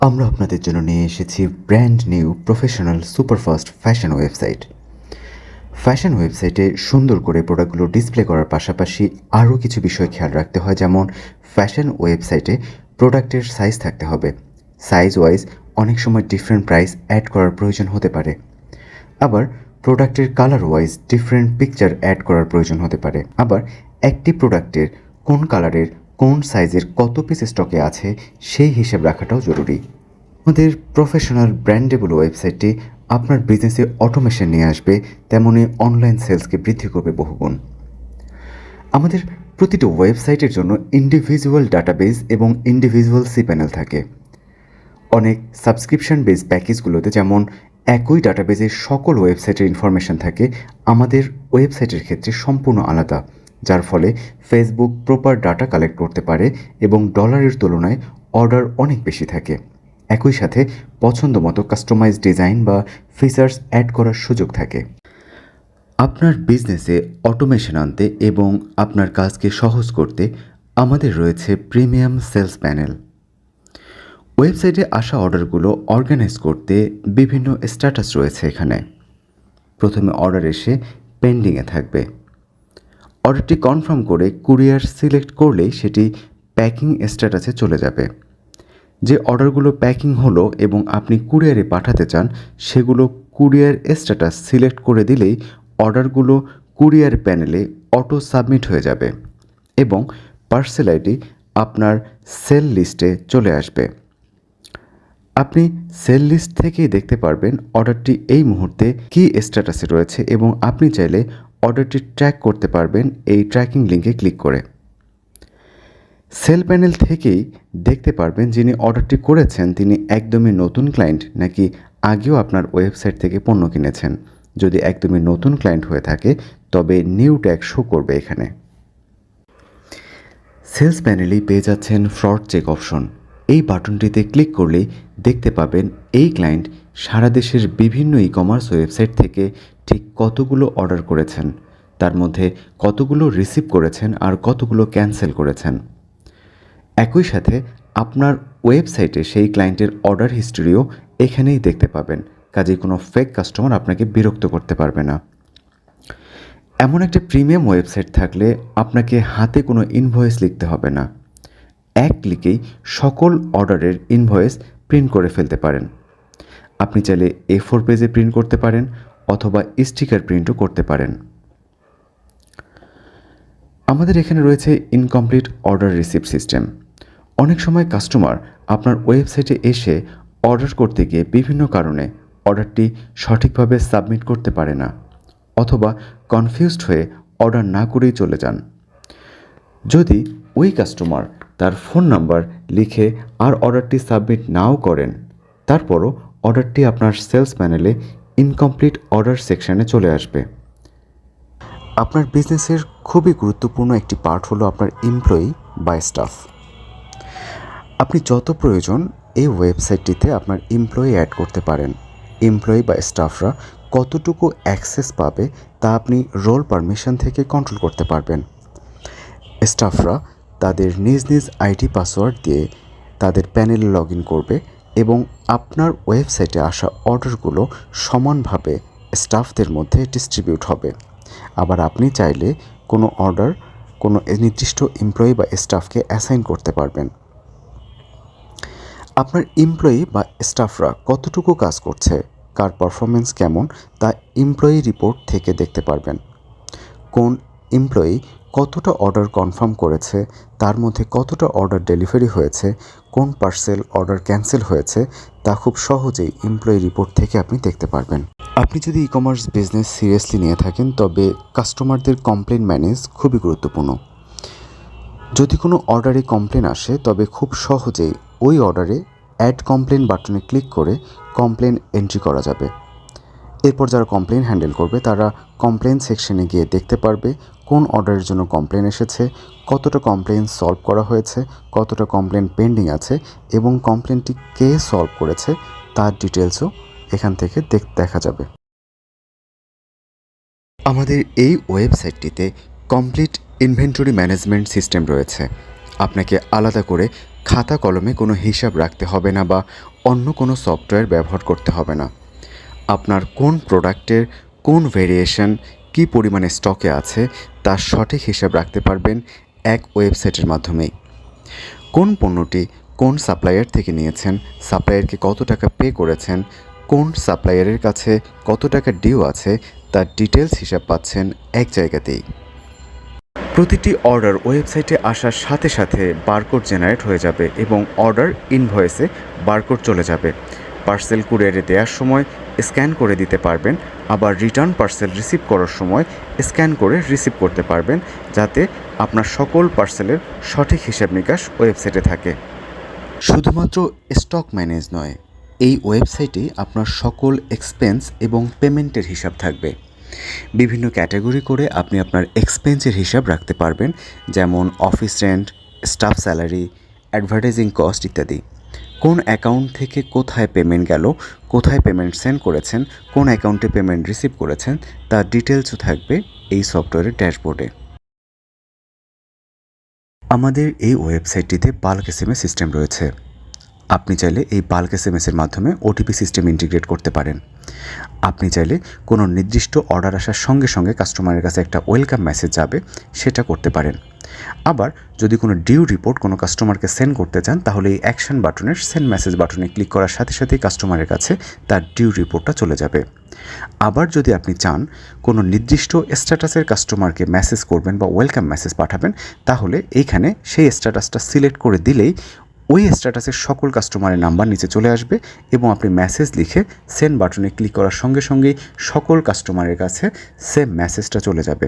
আমরা আপনাদের জন্য নিয়ে এসেছি brand new professional superfast fashion website. Fashion ওয়েবসাইটে সুন্দর করে প্রোডাক্টগুলো ডিসপ্লে করার পাশাপাশি আরও কিছু বিষয় খেয়াল রাখতে হয়, যেমন ফ্যাশন ওয়েবসাইটে প্রোডাক্টের সাইজ থাকতে হবে। সাইজ ওয়াইজ অনেক সময় ডিফারেন্ট প্রাইস অ্যাড করার প্রয়োজন হতে পারে। আবার প্রোডাক্টের colour wise different picture add করার প্রয়োজন হতে পারে। আবার একটি প্রোডাক্টের কোন কালারের কোন সাইজের কত পিস স্টকে আছে সেই হিসেব রাখাটাও জরুরি। আমাদের প্রফেশনাল ব্র্যান্ডেবল ওয়েবসাইটটি আপনার বিজনেসে অটোমেশন নিয়ে আসবে, তেমনি অনলাইন সেলসকে বৃদ্ধি করবে বহুগুণ। আমাদের প্রতিটি ওয়েবসাইটের জন্য ইন্ডিভিজুয়াল ডাটাবেস এবং ইন্ডিভিজুয়াল সি প্যানেল থাকে। অনেক সাবস্ক্রিপশন বেস প্যাকেজগুলোতে যেমন একই ডাটাবেজে সকল ওয়েবসাইটের ইনফরমেশন থাকে, আমাদের ওয়েবসাইটের ক্ষেত্রে সম্পূর্ণ আলাদা, যার ফলে ফেসবুক প্রপার ডাটা কালেক্ট করতে পারে এবং ডলারের তুলনায় অর্ডার অনেক বেশি থাকে। একই সাথে পছন্দ মতো কাস্টমাইজ ডিজাইন বা ফিচার্স অ্যাড করার সুযোগ থাকে। আপনার বিজনেসে অটোমেশন আনতে এবং আপনার কাজকে সহজ করতে আমাদের রয়েছে প্রিমিয়াম সেলস প্যানেল। ওয়েবসাইটে আসা অর্ডারগুলো অর্গানাইজ করতে বিভিন্ন স্ট্যাটাস রয়েছে এখানে। প্রথমে অর্ডার এসে পেন্ডিংয়ে থাকবে। অর্ডারটি কনফার্ম করে কুরিয়ার সিলেক্ট করলেই সেটি প্যাকিং স্ট্যাটাসে চলে যাবে। যে অর্ডারগুলো প্যাকিং হলো এবং আপনি কুরিয়ারে পাঠাতে চান, সেগুলো কুরিয়ার স্ট্যাটাস সিলেক্ট করে দিলেই অর্ডারগুলো কুরিয়ার প্যানেলে অটো সাবমিট হয়ে যাবে এবং পার্সেল আইডি আপনার সেল লিস্টে চলে আসবে। আপনি সেল লিস্ট থেকেই দেখতে পারবেন অর্ডারটি এই মুহূর্তে কী স্ট্যাটাসে রয়েছে এবং আপনি চাইলে অর্ডারটি ট্র্যাক করতে পারবেন এই ট্র্যাকিং লিঙ্কে ক্লিক করে। সেল প্যানেল থেকেই দেখতে পারবেন যিনি অর্ডারটি করেছেন তিনি একদমই নতুন ক্লায়েন্ট নাকি আগেও আপনার ওয়েবসাইট থেকে পণ্য কিনেছেন। যদি একদমই নতুন ক্লায়েন্ট হয়ে থাকে তবে নিউ ট্যাগ শো করবে এখানে। সেলস প্যানেলেই পেয়ে যাচ্ছেন ফ্রড চেক অপশন। এই বাটনটিতে ক্লিক করলেই দেখতে পাবেন এই ক্লায়েন্ট সারা দেশের বিভিন্ন ই কমার্স ওয়েবসাইট থেকে ঠিক কতগুলো অর্ডার করেছেন, তার মধ্যে কতগুলো রিসিভ করেছেন আর কতগুলো ক্যান্সেল করেছেন। একই সাথে আপনার ওয়েবসাইটে সেই ক্লায়েন্টের অর্ডার হিস্ট্রিও এখানেই দেখতে পাবেন, কাজেই কোনো ফেক কাস্টমার আপনাকে বিরক্ত করতে পারবে না। এমন একটা প্রিমিয়াম ওয়েবসাইট থাকলে আপনাকে হাতে কোনো ইনভয়েস লিখতে হবে না। এক ক্লিকেই সকল অর্ডারের ইনভয়েস প্রিন্ট করে ফেলতে পারেন। আপনি চাইলে A4 পেজে প্রিন্ট করতে পারেন অথবা স্টিকার প্রিন্টও করতে পারেন। আমাদের এখানে রয়েছে ইনকমপ্লিট অর্ডার রিসিপ্ট সিস্টেম। অনেক সময় কাস্টমার আপনার ওয়েবসাইটে এসে অর্ডার করতে গিয়ে বিভিন্ন কারণে অর্ডারটি সঠিকভাবে সাবমিট করতে পারে না অথবা কনফিউজড হয়ে অর্ডার না করেই চলে যান। যদি ওই কাস্টমার তার ফোন নাম্বার লিখে আর অর্ডারটি সাবমিট নাও করেন, তারপরও অর্ডারটি আপনার সেলস প্যানেলে ইনকমপ্লিট অর্ডার সেকশানে চলে আসবে। আপনার বিজনেসের খুবই গুরুত্বপূর্ণ একটি পার্ট হলো আপনার এমপ্লয়ি বা স্টাফ। আপনি যত প্রয়োজন এই ওয়েবসাইটটিতে আপনার এমপ্লয়ি অ্যাড করতে পারেন। এমপ্লয়ি বা স্টাফরা কতটুকু অ্যাক্সেস পাবে তা আপনি রোল পারমিশন থেকে কন্ট্রোল করতে পারবেন। স্টাফরা তাদের নিজ নিজ আইডি পাসওয়ার্ড দিয়ে তাদের প্যানেলে লগ ইন করবে এবং আপনার ওয়েবসাইটে আসা অর্ডারগুলো সমানভাবে স্টাফদের মধ্যে ডিস্ট্রিবিউট হবে। আবার আপনি চাইলে কোনো অর্ডার কোনো নির্দিষ্ট এমপ্লয়ি বা স্টাফকে অ্যাসাইন করতে পারবেন। আপনার এমপ্লয়ি বা স্টাফরা কতটুকু কাজ করছে, কার পারফরমেন্স কেমন তা এমপ্লয়ি রিপোর্ট থেকে দেখতে পারবেন। কোন এমপ্লয়ি কতটা অর্ডার কনফার্ম করেছে, তার মধ্যে কতটা অর্ডার ডেলিভারি হয়েছে, কোন পার্সেল অর্ডার ক্যান্সেল হয়েছে তা খুব সহজেই এমপ্লয়ি রিপোর্ট থেকে আপনি দেখতে পারবেন। আপনি যদি ই কমার্স বিজনেস সিরিয়াসলি নিয়ে থাকেন তবে কাস্টমারদের কমপ্লেন ম্যানেজ খুবই গুরুত্বপূর্ণ। যদি কোনো অর্ডারে কমপ্লেন আসে তবে খুব সহজেই ওই অর্ডারে অ্যাড কমপ্লেন বাটনে ক্লিক করে কমপ্লেন এন্ট্রি করা যাবে। এরপর যারা কমপ্লেন হ্যান্ডেল করবে তারা কমপ্লেন সেকশনে গিয়ে দেখতে পারবে কোন অর্ডারের জন্য কমপ্লেন এসেছে, কতটা কমপ্লেন সলভ করা হয়েছে, কতটা কমপ্লেন পেন্ডিং আছে এবং কমপ্লেনটি কে সলভ করেছে তার ডিটেলসও এখান থেকে দেখা যাবে। আমাদের এই ওয়েবসাইটটিতে কমপ্লিট ইনভেন্টরি ম্যানেজমেন্ট সিস্টেম রয়েছে। আপনাকে আলাদা করে খাতা কলমে কোনো হিসাব রাখতে হবে না বা অন্য কোনো সফটওয়্যার ব্যবহার করতে হবে না। আপনার কোন প্রোডাক্টের কোন ভেরিয়েশন কী পরিমাণে স্টকে আছে তার সঠিক হিসাব রাখতে পারবেন এক ওয়েবসাইটের মাধ্যমেই। কোন পণ্যটি কোন সাপ্লায়ার থেকে নিয়েছেন, সাপ্লায়ারকে কত টাকা পে করেছেন, কোন সাপ্লায়ারের কাছে কত টাকা ডিউ আছে তার ডিটেলস হিসাব পাচ্ছেন এক জায়গাতেই। প্রতিটি অর্ডার ওয়েবসাইটে আসার সাথে সাথে বারকোড জেনারেট হয়ে যাবে এবং অর্ডার ইনভয়েসে বারকোড চলে যাবে। পার্সেল কুরিয়ারে দেওয়ার সময় স্ক্যান করে দিতে পারবেন, আবার রিটার্ন পার্সেল রিসিভ করার সময় স্ক্যান করে রিসিভ করতে পারবেন, যাতে আপনার সকল পার্সেলের সঠিক হিসাব নিকাশ ওয়েবসাইটে থাকে। শুধুমাত্র স্টক ম্যানেজ নয়, এই ওয়েবসাইটে আপনার সকল এক্সপেন্স এবং পেমেন্টের হিসাব থাকবে। বিভিন্ন ক্যাটাগরি করে আপনি আপনার এক্সপেন্সের হিসাব রাখতে পারবেন, যেমন office rent, staff salary, advertising cost ইত্যাদি। কোন অ্যাকাউন্ট থেকে কোথায় পেমেন্ট গেল, কোথায় পেমেন্ট সেন্ড করেছেন, কোন অ্যাকাউন্টে পেমেন্ট রিসিভ করেছেন তার ডিটেলসও থাকবে এই সফটওয়্যারের ড্যাশবোর্ডে। আমাদের এই ওয়েবসাইটটিতে বাল্ক এসএমএস সিস্টেম রয়েছে। আপনি চাইলে এই বাল্ক এসএমএসের মাধ্যমে ওটিপি সিস্টেম ইন্টিগ্রেট করতে পারেন। আপনি চাইলে কোনো নির্দিষ্ট অর্ডার আসার সঙ্গে সঙ্গে কাস্টমারের কাছে একটা ওয়েলকাম মেসেজ যাবে, সেটা করতে পারেন। আবার যদি কোনো ডিউ রিপোর্ট কোনো কাস্টমারকে সেন্ড করতে চান, তাহলে এই অ্যাকশন বাটনের সেন্ড মেসেজ বাটনে ক্লিক করার সাথে সাথেই কাস্টমারের কাছে তার ডিউ রিপোর্টটা চলে যাবে। আবার যদি আপনি চান কোনো নির্দিষ্ট স্ট্যাটাসের কাস্টমারকে মেসেজ করবেন বা ওয়েলকাম মেসেজ পাঠাবেন, তাহলে এইখানে সেই স্ট্যাটাসটা সিলেক্ট করে দিলেই ওই স্ট্যাটাসের সকল কাস্টমারের নাম্বার নিচে চলে আসবে এবং আপনি মেসেজ লিখে সেন্ড বাটনে ক্লিক করার সঙ্গে সঙ্গেই সকল কাস্টমারের কাছে সেম মেসেজটা চলে যাবে।